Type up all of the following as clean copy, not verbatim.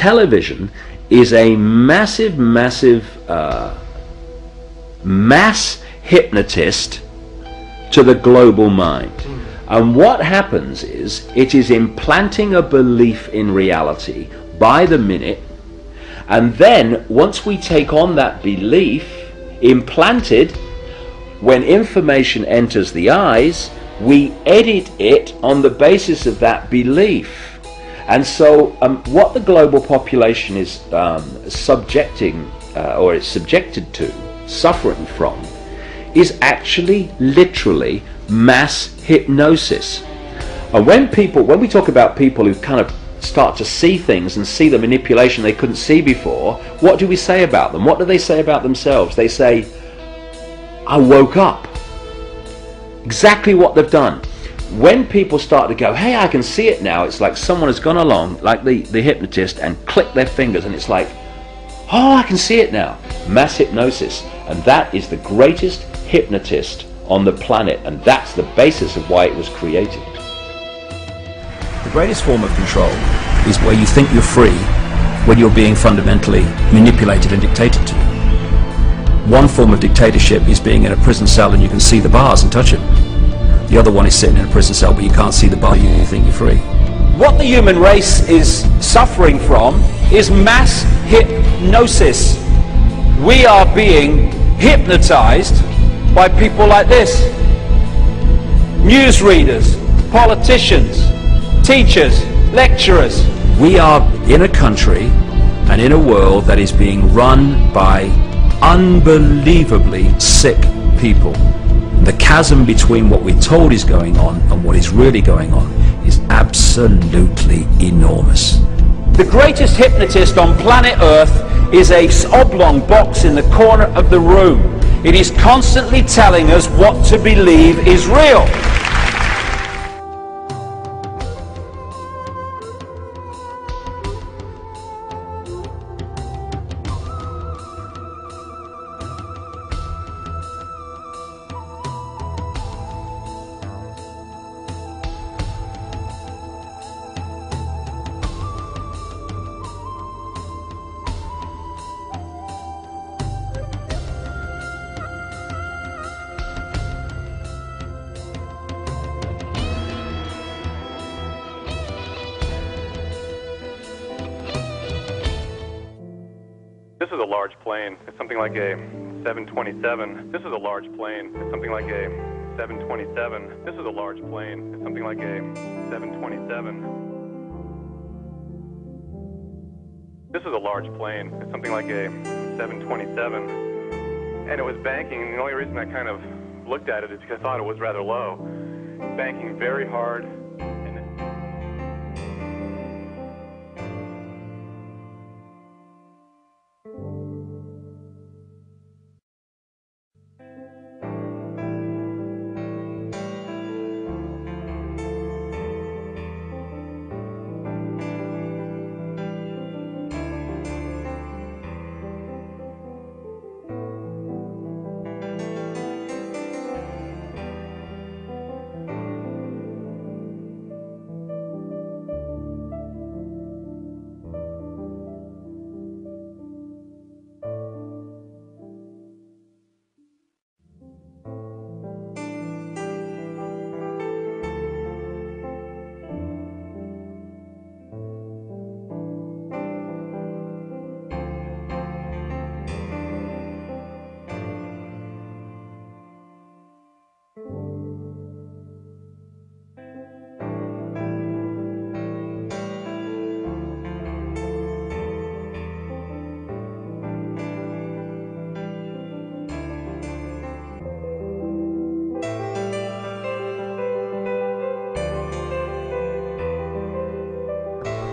television is a massive mass hypnotist to the global mind. And what happens is it is implanting a belief in reality by the minute, and then once we take on that belief implanted, when information enters the eyes, we edit it on the basis of that belief. And so what the global population is subjecting or is subjected to, suffering from, is actually literally mass hypnosis. And when we talk about people who kind of start to see things and see the manipulation they couldn't see before, what do we say about them? What do they say about themselves? They say, I woke up. Exactly what they've done. When people start to go, hey, I can see it now, it's like someone has gone along, like the hypnotist, and clicked their fingers, and it's like, oh, I can see it now. Mass hypnosis. And that is the greatest hypnotist on the planet, and that's the basis of why it was created. The greatest form of control is where you think you're free when you're being fundamentally manipulated and dictated to. One form of dictatorship is being in a prison cell and you can see the bars and touch them. The other one is sitting in a prison cell but you can't see the bar, you think you're free. What the human race is suffering from is mass hypnosis. We are being hypnotized by people like this. Newsreaders, politicians, teachers, lecturers. We are in a country and in a world that is being run by unbelievably sick people. The chasm between what we're told is going on and what is really going on is absolutely enormous. The greatest hypnotist on planet Earth is a oblong box in the corner of the room. It is constantly telling us what to believe is real. This is a large plane. It's something like a 727. This is a large plane. It's something like a 727. This is a large plane. It's something like a 727. This is a large plane. It's something like a 727. And it was banking, and the only reason I kind of looked at it is because I thought it was rather low. Banking very hard.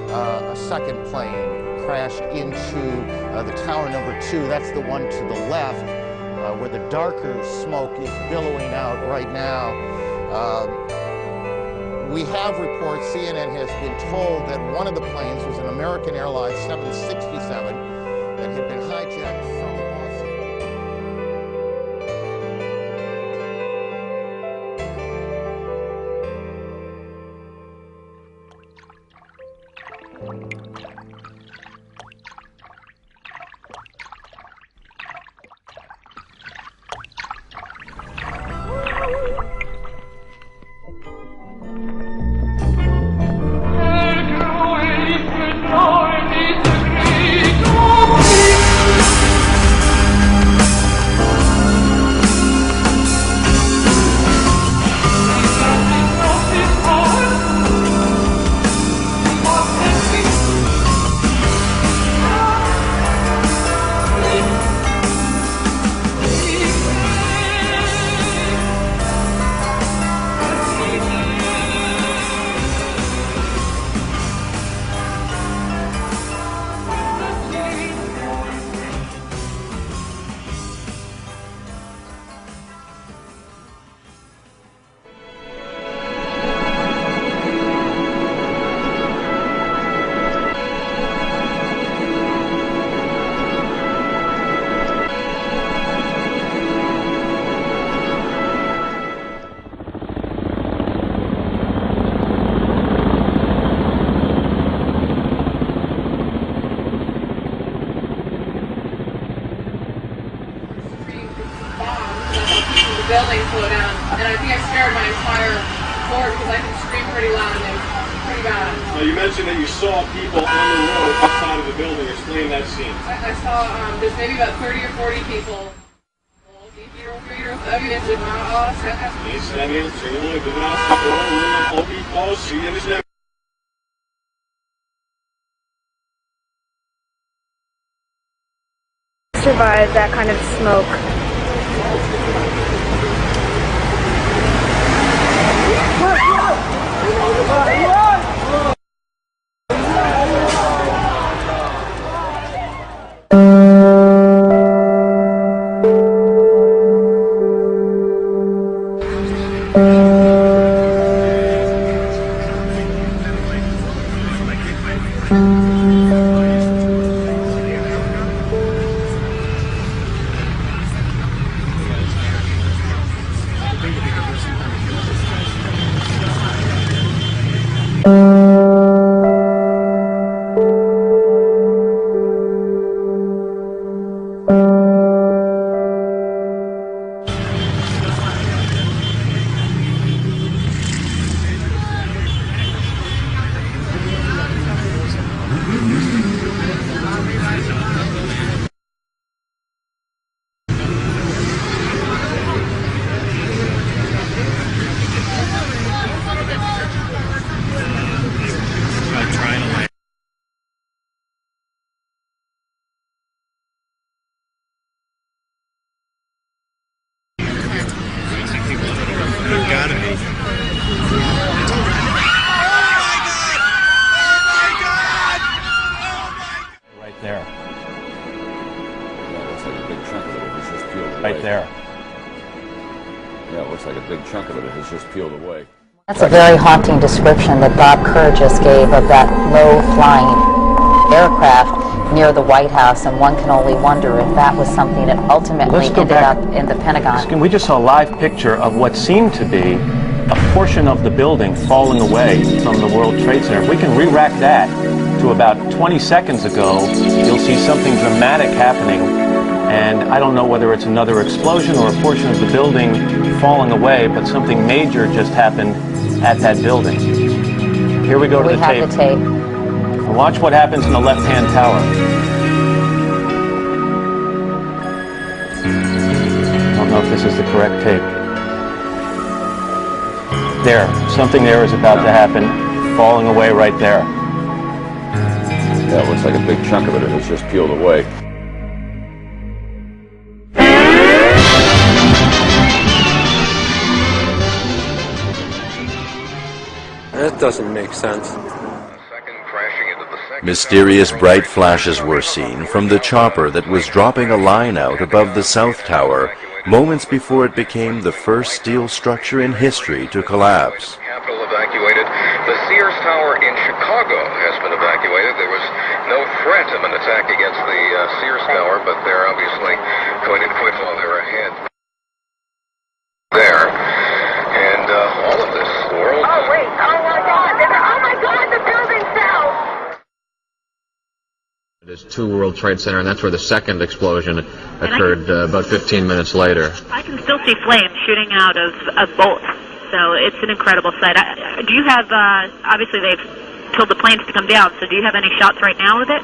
A second plane crashed into the tower number 2. That's the one to the left, where the darker smoke is billowing out right now. We have reports, CNN has been told that one of the planes was an American Airlines 767 that had been hijacked from Boston. and I think I scared my entire floor because I can scream pretty loud and it's pretty bad. You mentioned that you saw people on the road outside of the building. Explain that scene. I saw there's maybe about 30 or 40 people. Survive that kind of smoke. Right there. Yeah, it looks like a big chunk of it has just peeled away. That's a very haunting description that Bob Kerr just gave of that low-flying aircraft near the White House, and one can only wonder if that was something that ultimately ended up in the Pentagon. We just saw a live picture of what seemed to be a portion of the building falling away from the World Trade Center. If we can re-rack that to about 20 seconds ago, you'll see something dramatic happening. And I don't know whether it's another explosion or a portion of the building falling away, but something major just happened at that building. Here we go to the tape. We have the tape. And watch what happens in the left-hand tower. I don't know if this is the correct tape. There, something there is about to happen, falling away right there. Yeah, it looks like a big chunk of it has just peeled away. That doesn't make sense. Mysterious bright flashes were seen from the chopper that was dropping a line out above the South Tower moments before it became the first steel structure in history to collapse. Capital evacuated. The Sears Tower in Chicago has been evacuated. There was no threat of an attack against the Sears Tower, but they're obviously going to quit while they're ahead. There. And all of this world... Oh, wait. Oh, my God. Oh, my God. The building fell. It is 2 World Trade Center, and that's where the second explosion occurred about 15 minutes later. I can still see flames shooting out of both, so it's an incredible sight. Do you have, obviously they've told the planes to come down, so do you have any shots right now of it?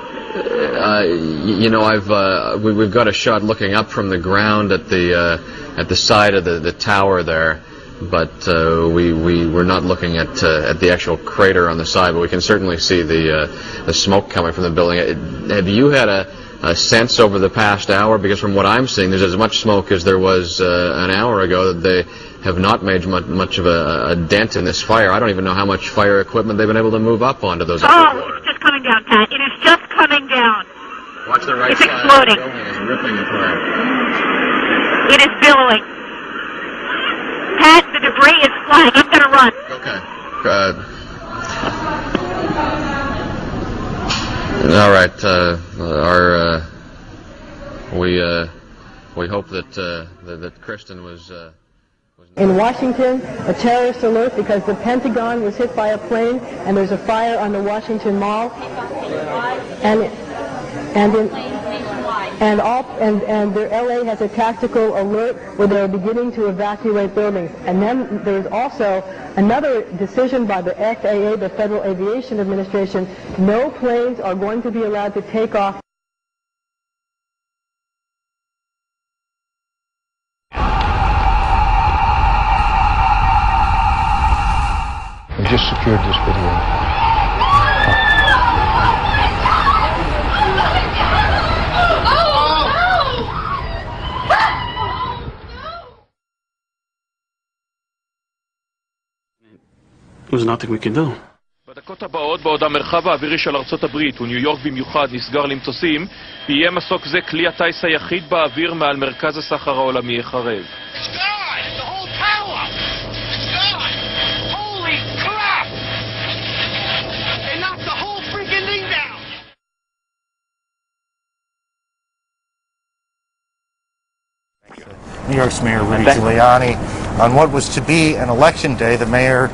You know, we've got a shot looking up from the ground at the side of the tower there. But we're not looking at the actual crater on the side, but we can certainly see the smoke coming from the building. Have you had a sense over the past hour? Because from what I'm seeing, there's as much smoke as there was an hour ago. That they have not made much of a dent in this fire. I don't even know how much fire equipment they've been able to move up onto those. Oh, it's just coming down, Pat. It is just coming down. Watch the right it's side. It's exploding. The building is ripping apart. It is billowing. Pat, the debris is flying. I'm going to run. Okay. All right. We hope that Kristen was. In Washington, a terrorist alert because the Pentagon was hit by a plane, and there's a fire on the Washington Mall. And in nationwide. And the LA has a tactical alert where they're beginning to evacuate buildings. And then there's also another decision by the FAA, the Federal Aviation Administration. No planes are going to be allowed to take off. We just secured this video. There's nothing we can do. בדקות הבאות בעוד המרחב האווירי של ארצות הברית וניו יורק במיוחד נסגר למטוסים, יהיה מסוק זה כלי הטייס היחיד באוויר מעל מרכז הסחר העולמי יחרב. New York's Mayor Rudy Giuliani on what was to be an election day. The mayor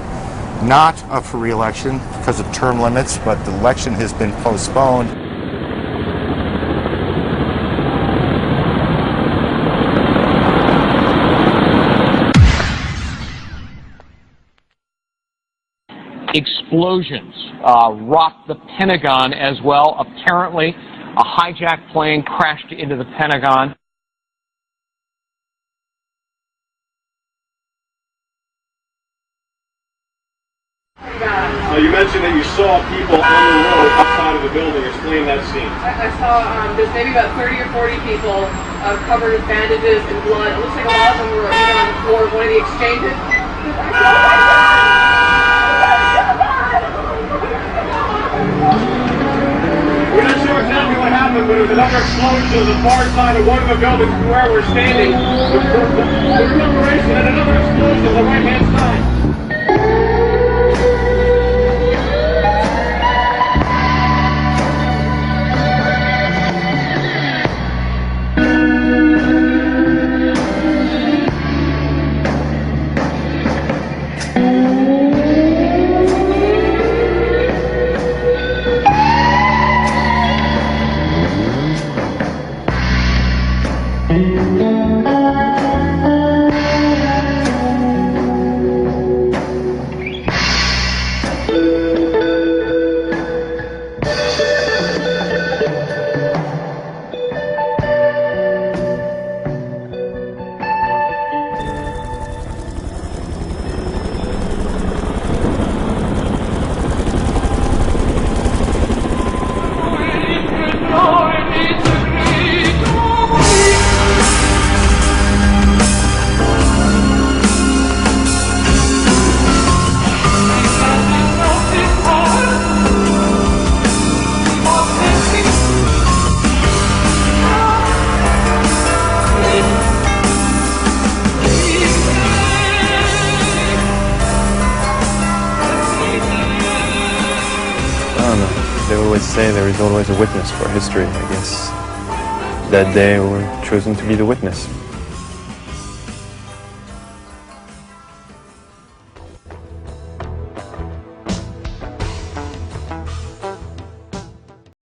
not up for re-election because of term limits, but the election has been postponed. Explosions rocked the Pentagon as well. Apparently, a hijacked plane crashed into the Pentagon. You mentioned that you saw people on the road outside of the building. Explain that scene. I saw there's maybe about 30 or 40 people covered with bandages and blood. It looks like a lot of them were either on the floor of one of the exchanges. We're not sure exactly what happened, but it was another explosion to the far side of one of the buildings where we're standing. The recuperation and another explosion to the right-hand side. They always say there is always a witness for history. I guess that day we're chosen to be the witness.